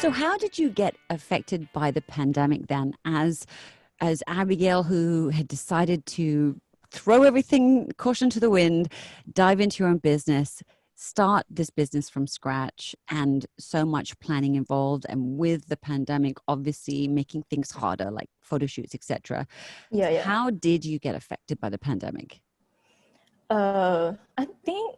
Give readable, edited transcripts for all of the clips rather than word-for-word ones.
So how did you get affected by the pandemic then, as Abigail, who had decided to throw everything, caution to the wind, dive into your own business, start this business from scratch, and so much planning involved, and with the pandemic obviously making things harder, like photo shoots, etc. Yeah. How did you get affected by the pandemic? I think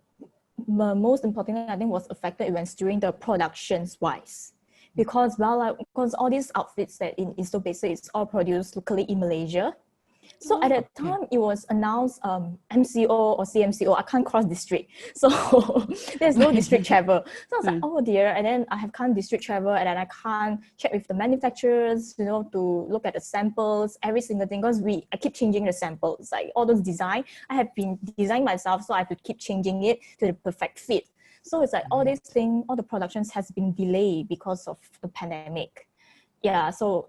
the most important thing I think was affected when during the productions wise. Because because all these outfits that in So Basic, it's all produced locally in Malaysia. So at that time, it was announced MCO or CMCO. I can't cross district, so there's no district travel. So I was like, oh dear. And then I can't district travel, and then I can't check with the manufacturers, to look at the samples, every single thing. Because I keep changing the samples, like all those design. I have been designing myself, so I have to keep changing it to the perfect fit. So it's like all these things, all the productions has been delayed because of the pandemic. Yeah, so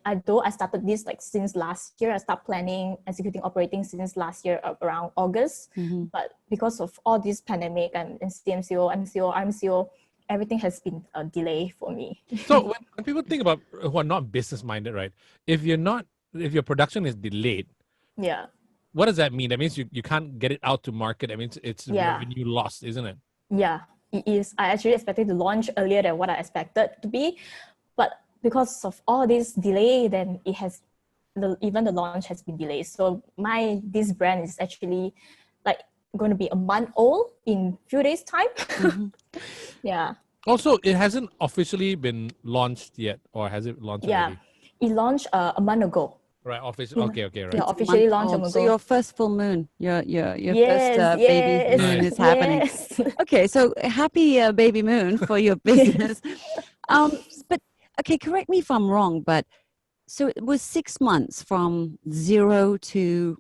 although I started this like since last year, I started planning, executing, operating since last year around August. But because of all this pandemic and CMCO, MCO, RMCO, everything has been a delay for me. So when people think about who are not business minded, right? If your production is delayed, Yeah. what does that mean? That means you can't get it out to market. I mean, it's revenue lost, isn't it? Yeah, it is. I actually expected to launch earlier than what I expected to be, but because of all this delay, then even the launch has been delayed. So this brand is actually like going to be a month old in few days time. Yeah. Also, it hasn't officially been launched yet, or has it launched already? It launched a month ago. Right, officially. Okay, right. Yeah, officially launched a month So ago. your first full moon, your Yes, first baby moon is happening. Okay, so happy baby moon for your business. But okay, correct me if I'm wrong, but so it was 6 months from zero to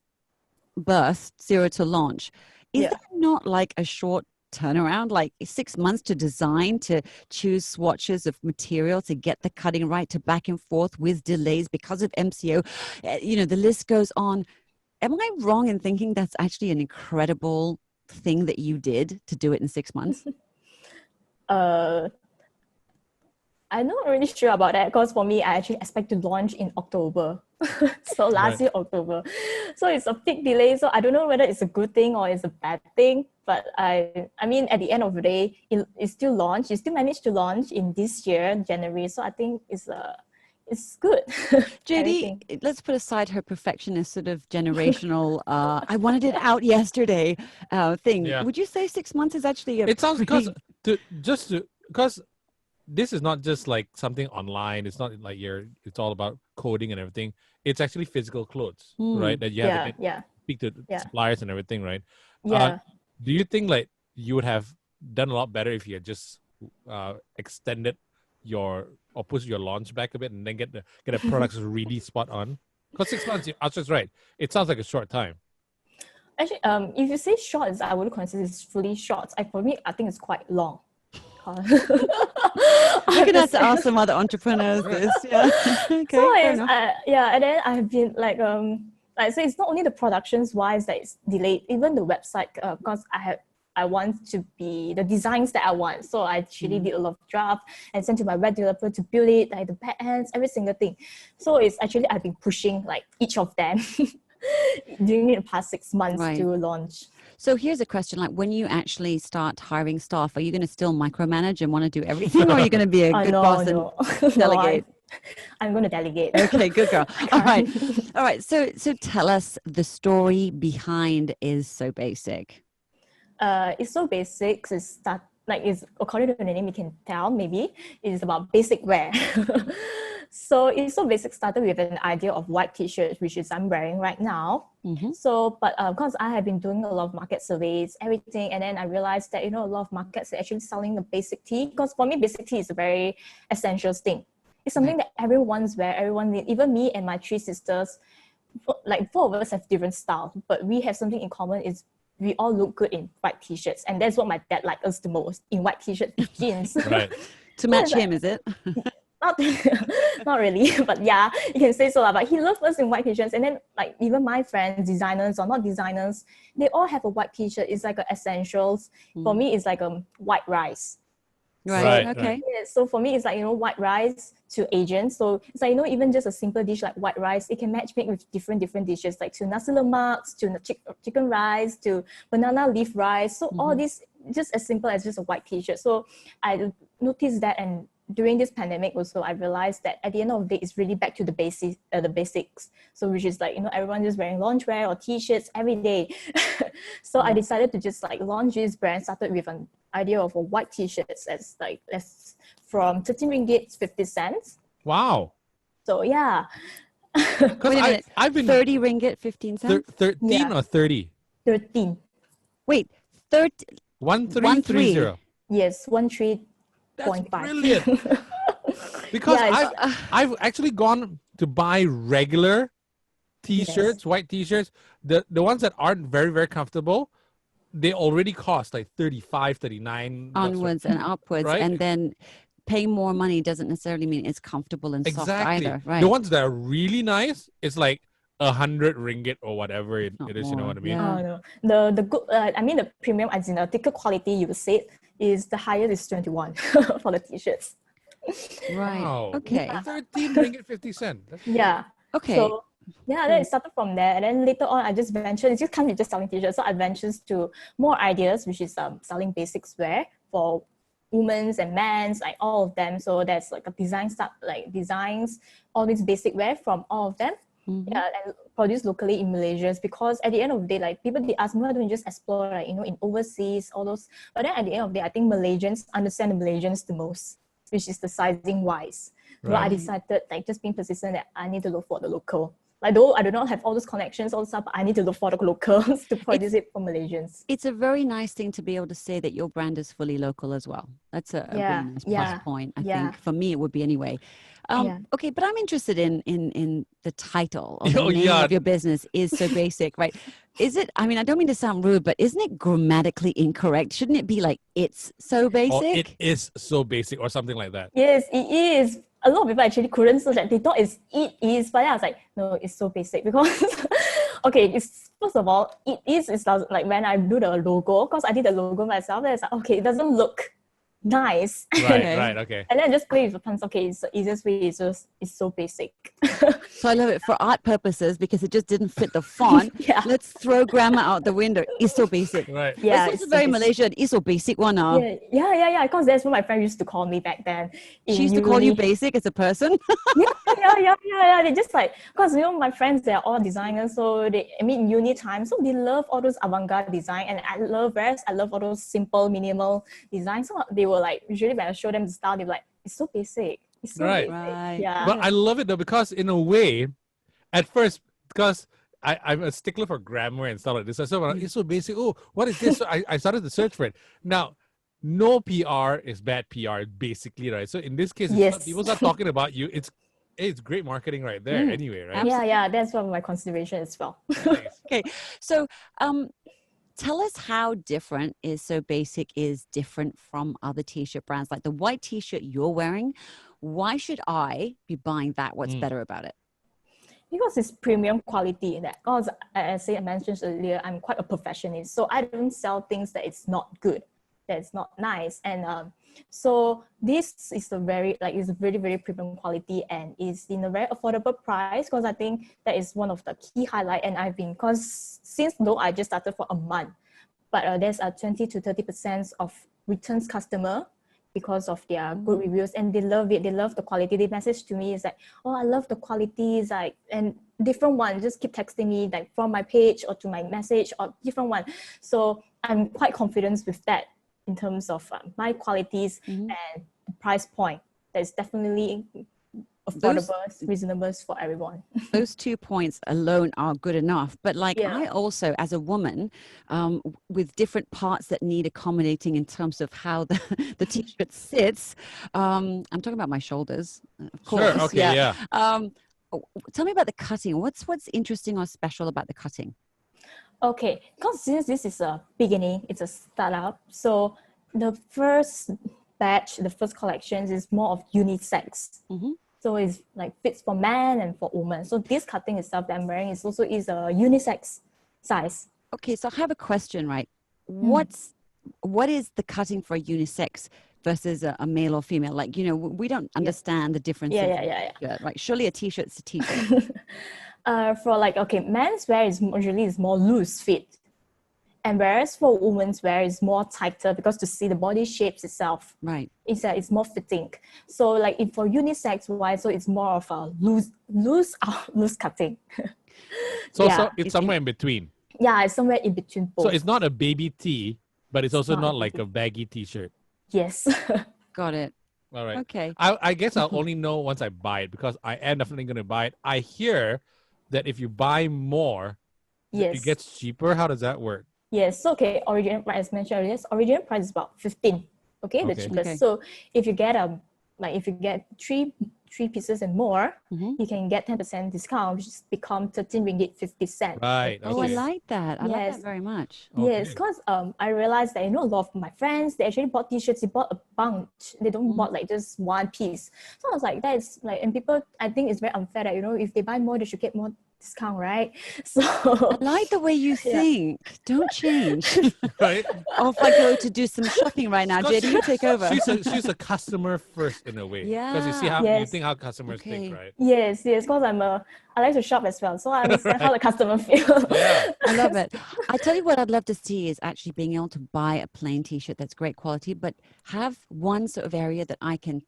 birth, zero to launch. Is that not like a short turnaround, like 6 months to design, to choose swatches of material, to get the cutting right, to back and forth with delays because of MCO? The list goes on. Am I wrong in thinking that's actually an incredible thing that you did to do it in 6 months? I'm not really sure about that, because for me, I actually expect to launch in October. So last year, October. So it's a big delay. So I don't know whether it's a good thing or it's a bad thing. But I mean, at the end of the day, it still launched. It still managed to launch in this year, January. So I think it's good. JD, let's put aside her perfectionist sort of generational, I wanted it out yesterday thing. Yeah. Would you say 6 months is actually It sounds because this is not just like something online. It's not like it's all about coding and everything. It's actually physical clothes, right? That you have to speak to suppliers and everything, right? Yeah. Do you think like you would have done a lot better if you had just extended or push your launch back a bit and then get the products really spot on? Because 6 months, Asha's right. It sounds like a short time. Actually, if you say short, I would consider it's fully short. For me, I think it's quite long. We're gonna have to ask some other entrepreneurs this. Yeah. Okay. So and then I've been like so it's not only the productions wise that is delayed, even the website, because I want to be the designs that I want. So I actually did a lot of draft and sent to my web developer to build it, like the back ends, every single thing. So it's actually I've been pushing like each of them during the past 6 months to launch. So here's a question, like when you actually start hiring staff, are you going to still micromanage and want to do everything, or are you going to be a good boss and delegate? I'm going to delegate. Okay, good girl. All right. So tell us the story behind Is So Basic. It's So Basic. It's according to the name, you can tell maybe it's about basic wear. So It's So Basic started with an idea of white t-shirts, which is I'm wearing right now. So, but because I have been doing a lot of market surveys, everything, and then I realized that a lot of markets are actually selling the basic tee. Because for me, basic tee is a very essential thing. It's something that everyone's wear, everyone needs. Even me and my 3 sisters, like 4 of us have different styles, but we have something in common. Is we all look good in white t-shirts, and that's what my dad likes us the most, in white t-shirts with jeans. Right. To match him, is it? Not really, but yeah, you can say so. But he loves us in white t-shirts, and then like even my friends, designers or not designers, they all have a white t-shirt. It's like an essentials. For me, it's like a white rice. Right. Right, Okay. Yeah, so for me, it's like, white rice to Asian. So it's like, even just a simple dish like white rice, it can match make with different dishes, like to nasi lemak, to chicken rice, to banana leaf rice. So all this just as simple as just a white t-shirt. So I noticed that, and during this pandemic also, I realized that at the end of the day, it's really back to the basics. So which is like, everyone just wearing loungewear or t-shirts every day. So I decided to just like launch this brand, started with an idea of a white t-shirts as from 13 ringgit 50 cents. Wow. So yeah. Because Wait a minute. I've been 30 ringgit, 15 cents? 13 Yeah. or 30? 13. Wait, 30, 1330. Yes, That's 13.5. brilliant. Because Yeah, I've actually gone to buy regular t-shirts, white t-shirts. The ones that aren't very, very comfortable, they already cost like 35, 39 onwards and upwards. right? And then paying more money doesn't necessarily mean it's comfortable and soft Exactly. either. Right. The ones that are really nice, it's like 100 ringgit or whatever it Not is. You know more, what I mean? yeah. no. The good, I mean the premium, as in the thicker quality, you said, is the highest is 21 for the t-shirts. Right. Wow. Okay. 13 ringgit 50 cents. Yeah. Okay. So yeah, then it started from there, and then later on, I just ventured. It just can't be just selling t-shirts, so I ventured to more ideas, which is selling basics wear for women's and men's, like all of them. So there's like a designs, all these basic wear from all of them. Yeah, and produced locally in Malaysia, because at the end of the day, like people, they ask me, why don't you just explore, like, in overseas, all those. But then at the end of the day, I think Malaysians understand the Malaysians the most, which is the sizing wise. So I decided, like, just being persistent, that I need to look for the local. Like, though I do not have all those connections, all the stuff, but I need to look for the locals to produce it for Malaysians. It's a very nice thing to be able to say that your brand is fully local as well. That's a really nice plus point, I think. For me, it would be anyway. Okay, but I'm interested in the title or the name of your business is So Basic, right? Is it, I mean, I don't mean to sound rude, but isn't it grammatically incorrect? Shouldn't it be like, it's so basic? Or it is so basic or something like that. Yes, it is. A lot of people actually couldn't search that. They thought it is, but then I was like, no, it's so basic, because okay, it's, first of all, it's like when I do the logo, because I did the logo myself, then it's like, okay, it doesn't look nice. Right, okay. And then just play with the puns. Okay, it's the easiest way, it's so basic. So I love it for art purposes because it just didn't fit the font. Let's throw grammar out the window. It's so basic. Right. Yeah, it's very Malaysian. It's so basic one. Yeah. Because that's what my friend used to call me back then. She used to call you basic as a person. yeah. They just like, because my friends, they're all designers, so in uni time, so they love all those avant-garde design, and I love all those simple, minimal design. So they were like, usually when I show them the style, they're like, it's so basic. It's so basic. Yeah. But I love it though, because in a way, at first, because I'm a stickler for grammar and stuff like this. So it's so basic. Oh, what is this? So I started to search for it. Now, no PR is bad PR, basically, right? So in this case, people start talking about you. It's great marketing right there anyway, right? Yeah, that's one of my consideration as well. Nice. Okay, so tell us how different is So Basic is different from other t-shirt brands, like the white t-shirt you're wearing. Why should I be buying that? What's better about it? Because it's premium quality. Because as I mentioned earlier, I'm quite a perfectionist, so I don't sell things that it's not good, that it's not nice, and so this is it's a very, very premium quality, and is in a very affordable price, because I think that is one of the key highlight. And because since though I just started for a month, but there's a 20 to 30% of returns customer because of their good reviews, and they love it. They love the quality. They message to me is like, oh, I love the quality. It's like, and different one just keep texting me, like from my page or to my message or different one. So I'm quite confident with that in terms of my qualities and the price point. That's definitely affordable, reasonable for everyone. Those 2 points alone are good enough. But like I also, as a woman, with different parts that need accommodating in terms of how the t-shirt sits, I'm talking about my shoulders, of course. Sure, okay, yeah. Tell me about the cutting. What's interesting or special about the cutting? Okay, because since this is a beginning, it's a startup, so the first batch, the first collections is more of unisex. So it's like fits for men and for women. So this cutting itself that I'm wearing is a unisex size. Okay, so I have a question, right? What is the cutting for unisex? versus a male or female? Like, we don't understand the differences. Yeah. Right? Surely a t-shirt's a t-shirt. For men's wear is usually more loose fit. And whereas for women's wear is more tighter because to see the body shapes itself. Right. It's more fitting. So like if for unisex wise, so it's more of a loose cutting. So it's somewhere in between. Yeah, it's somewhere in between both. So it's not a baby tee, but it's also not like baby. a baggy t-shirt. Yes. Got it. All right. Okay. I guess I'll only know once I buy it because I am definitely going to buy it. I hear that if you buy more, Yes. it gets cheaper. How does that work? Yes. Okay. Original price, as mentioned earlier, original price is about 15. Okay, the cheapest. Okay. So if you get three pieces and more, you can get 10% discount, which become 13 ringgit 50 cents. Right. Oh, I okay. like that. I like Yes. that very much. Yes, because I realized that a lot of my friends, they actually bought t-shirts. They bought a bunch. They don't bought like just one piece. So I was like, that is like, and people, I think it's very unfair that if they buy more, they should get more discount, right? So I like the way you think. Don't change. Right. Off I go to do some shopping right now. JD, you take over. She's a customer first in a way. Because you see how you think how customers think, right? Yes, because I like to shop as well, so I understand how the customer feels. Yeah. I love it. I tell you what I'd love to see is actually being able to buy a plain t-shirt that's great quality, but have one sort of area that I can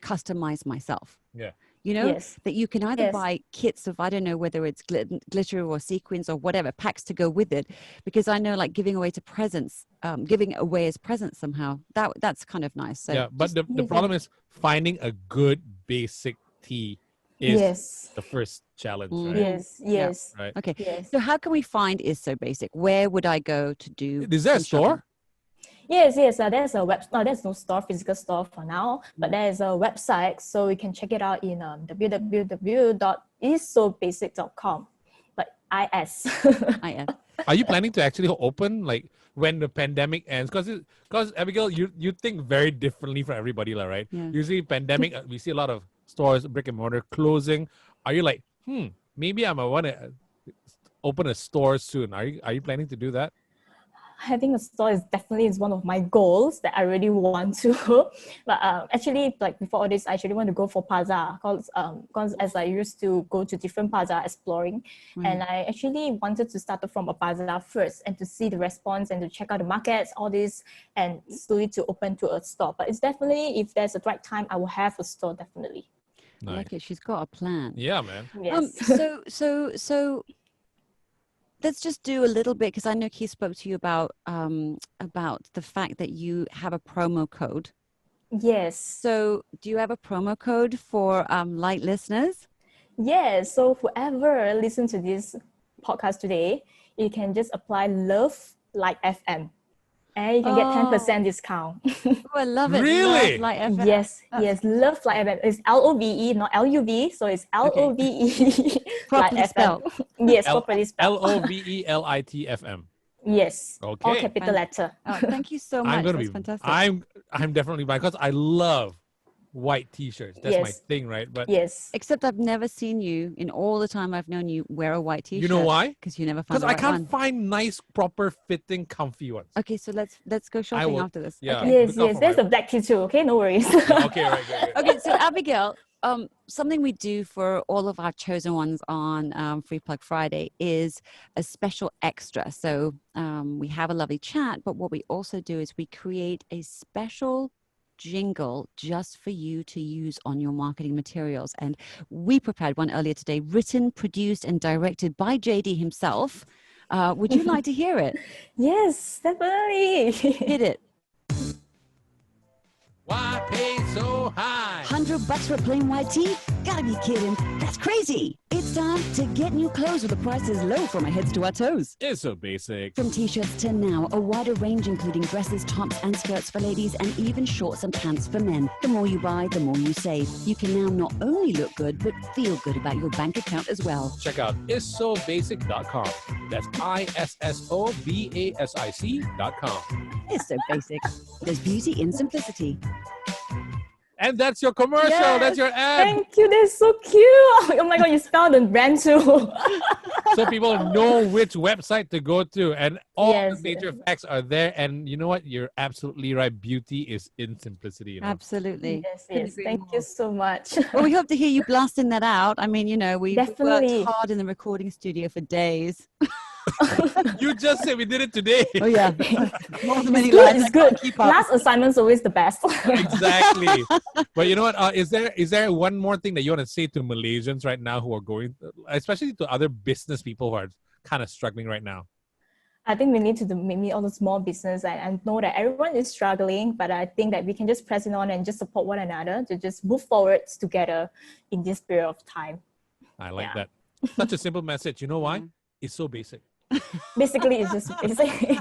customize myself. Yeah. Yes. That you can either buy kits of, I don't know, whether it's glitter or sequins or whatever, packs to go with it. Because I know like giving away as presents somehow, that's kind of nice. So yeah, but the problem is finding a good basic tee is the first challenge, right? Yes. Right. Okay. Yes. So how can we find Is So Basic? Where would I go to do? Is there a some shopping? store? Yes. There's a web. No, there's no physical store for now, but there is a website, so you can check it out in www.issobasic.com. But IS. Are you planning to actually open like when the pandemic ends? Because Abigail, you think very differently from everybody, right? Yeah. Usually, pandemic we see a lot of stores, brick and mortar closing. Are you like, maybe I might want to open a store soon? Are you planning to do that? Having a store is definitely one of my goals that I really want to. But actually, like before all this, I actually want to go for Plaza because as I used to go to different Plaza exploring, and I actually wanted to start from a Plaza first and to see the response and to check out the markets, all this, and slowly to open to a store. But it's definitely, if there's a right time, I will have a store definitely. Nice. I like it. She's got a plan. Yeah, man. Yes. So let's just do a little bit because I know he spoke to you about the fact that you have a promo code. Yes. So do you have a promo code for LITE listeners? Yes. So whoever listens to this podcast today, you can just apply Love Like FM. And you can get 10% discount. Oh, I love it. Really? Love LITE FM. Yes. Love Like FM. It's LOVE, not LUV. So it's LOVE. Properly spelled. Yes, properly spelled. LOVELITE-FM. Yes. Okay. All capital letter. Oh, thank you so much. I'm gonna That's be fantastic. I'm definitely buying because I love white t-shirts. That's my thing, right? But yes. Except I've never seen you in all the time I've known you wear a white t-shirt. you know why? Because you never found Because the I right can't one. find nice, proper fitting, comfy ones. Okay, so let's go shopping will- after this. yeah. Okay. Yes. There's a black tea too. Okay, no worries. Okay, right, good. Okay, so Abigail, something we do for all of our chosen ones on Free Plug Friday is a special extra. So we have a lovely chat, but what we also do is we create a special jingle just for you to use on your marketing materials. And we prepared one earlier today, written, produced, and directed by JD himself. Would you like to hear it? Yes, definitely. Hit it. Why pay so high? $100 for a plain white tee? Gotta be kidding. That's crazy. It's time to get new clothes with the prices low from our heads to our toes. It's so basic. From t-shirts to now, a wider range including dresses, tops and skirts for ladies and even shorts and pants for men. The more you buy, the more you save. You can now not only look good, but feel good about your bank account as well. Check out issobasic.com. That's ISSOBASIC.com. It's so basic. There's beauty in simplicity. And that's your commercial. Yes. That's your ad. Thank you. That's so cute. Oh my God, you spelled the brand too. so people know which website to go to, and all Yes, the major facts are there. And you know what? You're absolutely right. Beauty is in simplicity. You know? Absolutely. yes, Couldn't yes. agree Thank you more. so much. Well, we hope to hear you blasting that out. I mean, we worked Definitely. hard in the recording studio for days. You just said we did it today. Oh yeah, more than many It's good. lines. It's I can't good. keep up. Last assignment's always the best. Exactly. But you know what? Is there one more thing that you want to say to Malaysians right now who are going, especially to other business people who are kind of struggling right now? I think we need to do maybe all the small business. I know that everyone is struggling, but I think that we can just press it on and just support one another to just move forward together in this period of time. I like Yeah. that. Such a simple message. You know why? Yeah. It's so basic. Basically, it's just basic.